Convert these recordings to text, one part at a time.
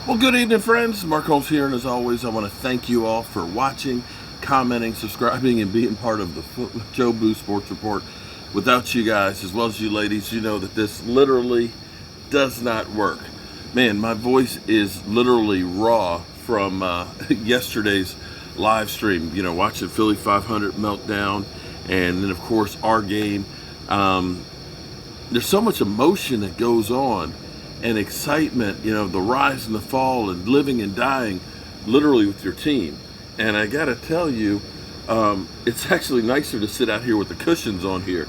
Well, good evening, friends. Mark Holmes here, and as always, I want to thank you all for watching, commenting, subscribing, and being part of the Joe Boo Sports Report. Without you guys, as well as you ladies, you know that this literally does not work. Man, my voice is literally raw from yesterday's live stream. You know, watching Philly 500 meltdown, and then of course our game. There's so much emotion that goes on and excitement, you know, the rise and the fall and living and dying literally with your team. And I got to tell you, it's actually nicer to sit out here with the cushions on here.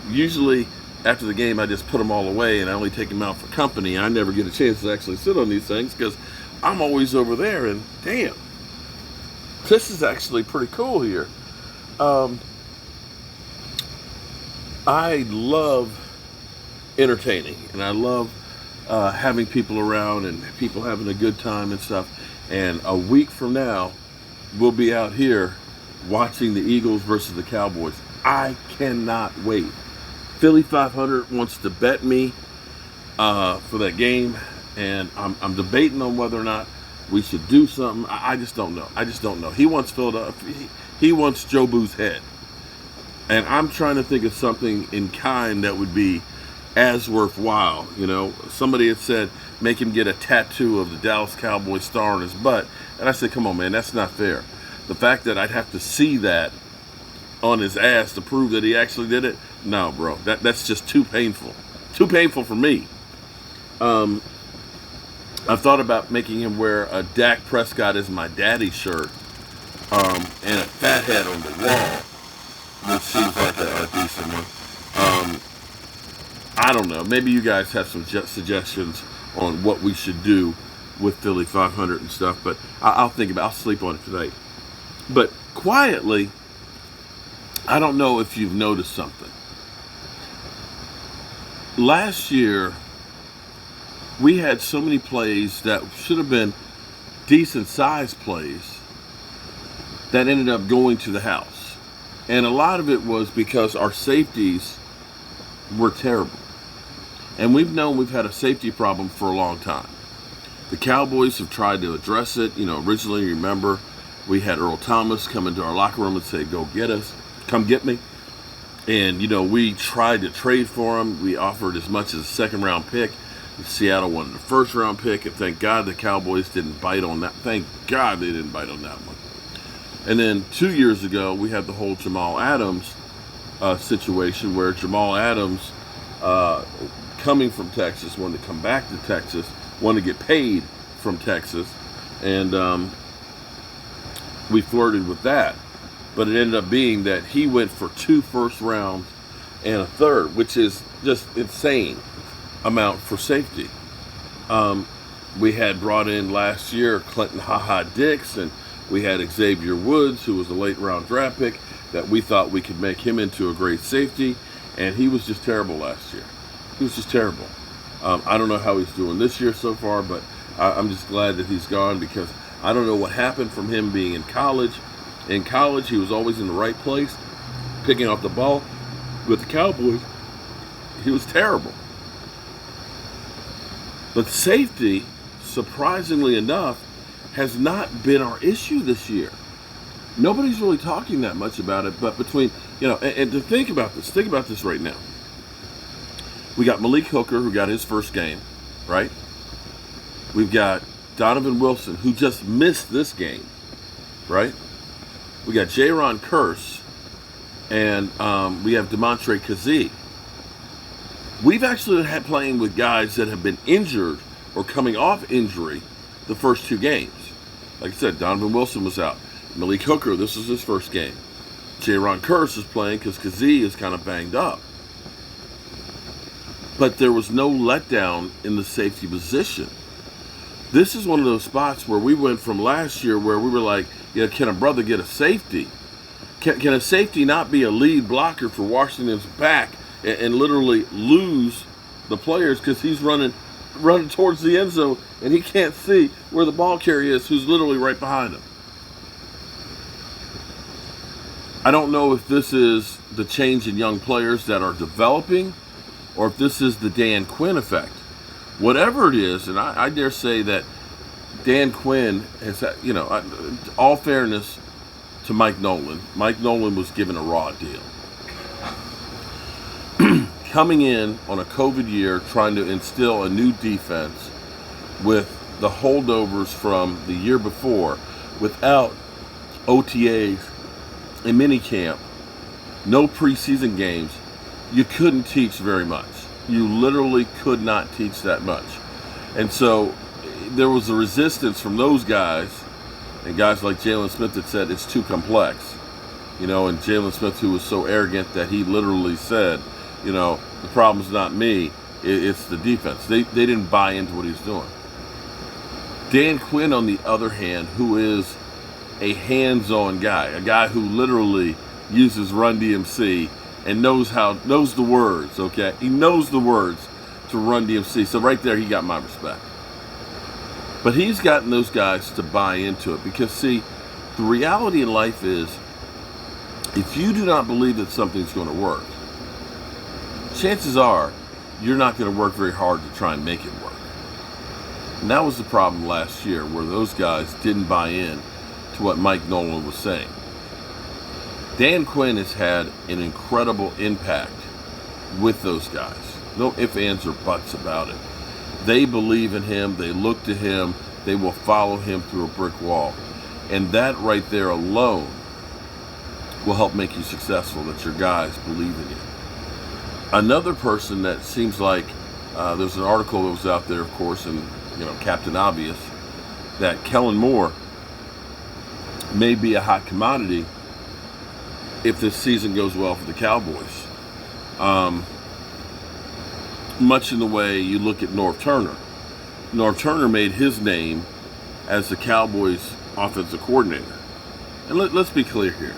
Usually after the game, I just put them all away and I only take them out for company. I never get a chance to actually sit on these things because I'm always over there, and damn, this is actually pretty cool here. I love entertaining, and I love having people around and people having a good time and stuff. And a week from now, we'll be out here watching the Eagles versus the Cowboys. I cannot wait. Philly 500 wants to bet me for that game, and I'm debating on whether or not we should do something. I just don't know. He wants Philadelphia. He wants Joe Boo's head, and I'm trying to think of something in kind that would be as worthwhile. You know, somebody had said make him get a tattoo of the Dallas Cowboys star on his butt, and I said, come on, man, that's not fair. The fact that I'd have to see that on his ass to prove that he actually did it, no, bro, that's just too painful for me. I've thought about making him wear a Dak Prescott is my daddy shirt, and a fat head on the wall, which seems like a decent one. I don't know. Maybe you guys have some suggestions on what we should do with Philly 500 and stuff, but I'll think about it. I'll sleep on it tonight. But quietly, I don't know if you've noticed something. Last year, we had so many plays that should have been decent-sized plays that ended up going to the house. And a lot of it was because our safeties were terrible. And we've had a safety problem for a long time. The Cowboys have tried to address it. You know, originally, remember, we had Earl Thomas come into our locker room and say, go get us, come get me. And, you know, we tried to trade for him. We offered as much as a second-round pick. Seattle wanted a first-round pick, and thank God the Cowboys didn't bite on that. Thank God they didn't bite on that one. And then 2 years ago, we had the whole Jamal Adams situation where Jamal Adams, coming from Texas, wanted to come back to Texas, wanted to get paid from Texas, and we flirted with that. But it ended up being that he went for 2 first rounds and a third, which is just insane amount for safety. We had brought in last year Clinton Dix, and we had Xavier Woods, who was a late round draft pick, that we thought we could make him into a great safety, and he was just terrible last year. He was just terrible. I don't know how he's doing this year so far, but I'm just glad that he's gone, because I don't know what happened from him being in college. In college, he was always in the right place, picking off the ball. With the Cowboys, he was terrible. But safety, surprisingly enough, has not been our issue this year. Nobody's really talking that much about it, but between, you know, and to think about this right now. We got Malik Hooker, who got his first game, right? We've got Donovan Wilson, who just missed this game, right? We got Jaron Curse, and we have Demontre Kazee. We've actually had playing with guys that have been injured or coming off injury the first 2 games. Like I said, Donovan Wilson was out. Malik Hooker, this is his first game. Jaron Curse is playing because Kazee is kind of banged up. But there was no letdown in the safety position. This is one of those spots where we went from last year where we were like, yeah, can a brother get a safety? Can a safety not be a lead blocker for Washington's back and literally lose the players because he's running towards the end zone and he can't see where the ball carrier is, who's literally right behind him? I don't know if this is the change in young players that are developing or if this is the Dan Quinn effect, Whatever it is, and I dare say that Dan Quinn has, all fairness to Mike Nolan was given a raw deal. Coming in on a COVID year, trying to instill a new defense with the holdovers from the year before, without OTAs and minicamp, no preseason games, you couldn't teach very much. You literally could not teach that much. And so there was a resistance from those guys, and guys like Jalen Smith that said it's too complex. And Jalen Smith, who was so arrogant that he literally said, the problem's not me, it's the defense. They didn't buy into what he's doing. Dan Quinn, on the other hand, who is a hands-on guy, a guy who literally uses Run DMC and knows the words, okay? He knows the words to Run DMC. So right there, he got my respect. But he's gotten those guys to buy into it because, see, the reality in life is if you do not believe that something's going to work, chances are you're not going to work very hard to try and make it work. And that was the problem last year, where those guys didn't buy in to what Mike Nolan was saying. Dan Quinn has had an incredible impact with those guys. No ifs, ands, or buts about it. They believe in him. They look to him. They will follow him through a brick wall. And that right there alone will help make you successful, that your guys believe in you. Another person that seems like there's an article that was out there, of course, and Captain Obvious, that Kellen Moore may be a hot commodity if this season goes well for the Cowboys. Much in the way you look at Norv Turner. Norv Turner made his name as the Cowboys offensive coordinator. And let's be clear here.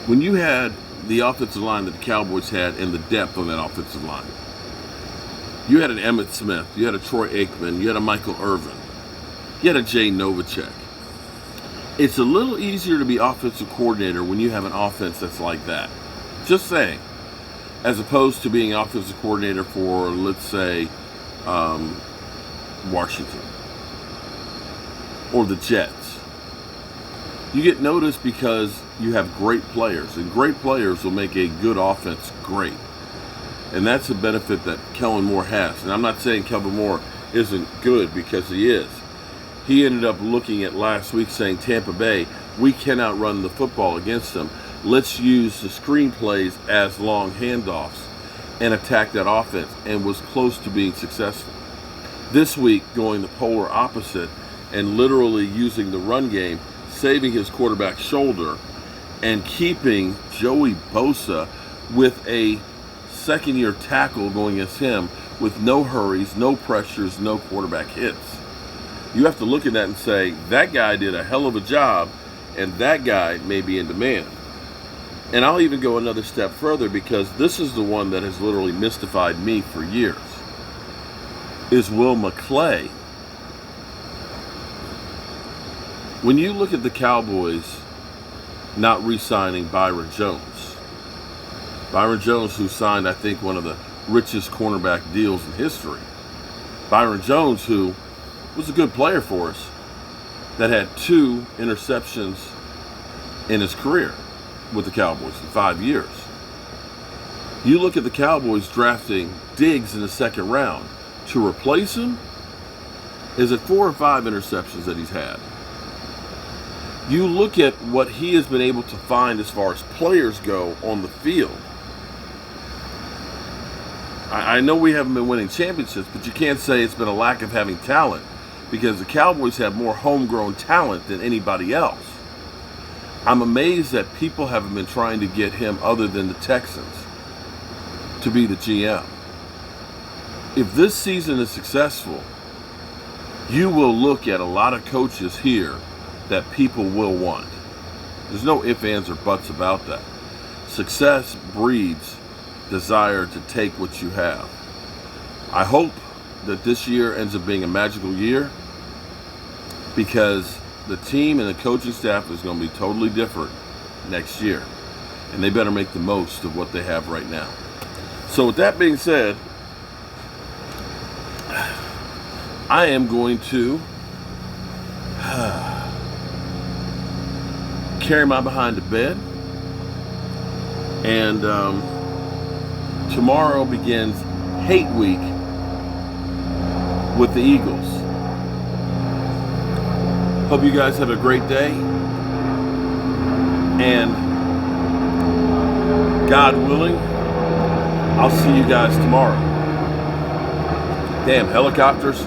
When you had the offensive line that the Cowboys had and the depth on that offensive line, you had an Emmitt Smith, you had a Troy Aikman, you had a Michael Irvin, you had a Jay Novacek. It's a little easier to be offensive coordinator when you have an offense that's like that. Just saying. As opposed to being offensive coordinator for, let's say, Washington or the Jets. You get noticed because you have great players, and great players will make a good offense great. And that's a benefit that Kellen Moore has. And I'm not saying Kellen Moore isn't good, because he is. He ended up looking at last week saying, Tampa Bay, we cannot run the football against them. Let's use the screen plays as long handoffs and attack that offense, and was close to being successful. This week, going the polar opposite and literally using the run game, saving his quarterback's shoulder, and keeping Joey Bosa with a second-year tackle going against him with no hurries, no pressures, no quarterback hits. You have to look at that and say, that guy did a hell of a job, and that guy may be in demand. And I'll even go another step further, because this is the one that has literally mystified me for years, is Will McClain. When you look at the Cowboys not re-signing Byron Jones, who signed, I think, one of the richest cornerback deals in history. Byron Jones, who was a good player for us, that had 2 interceptions in his career with the Cowboys in 5 years. You look at the Cowboys drafting Diggs in the second round to replace him. Is it 4 or 5 interceptions that he's had? You look at what he has been able to find as far as players go on the field. I know we haven't been winning championships, but you can't say it's been a lack of having talent, because the Cowboys have more homegrown talent than anybody else. I'm amazed that people haven't been trying to get him, other than the Texans, to be the GM. If this season is successful, you will look at a lot of coaches here that people will want. There's no ifs, ands, or buts about that. Success breeds desire to take what you have. I hope that this year ends up being a magical year, because the team and the coaching staff is going to be totally different next year, and they better make the most of what they have right now. So with that being said, I am going to carry my behind to bed. And tomorrow begins Hate Week with the Eagles. Hope you guys have a great day. And God willing, I'll see you guys tomorrow. Damn, helicopters.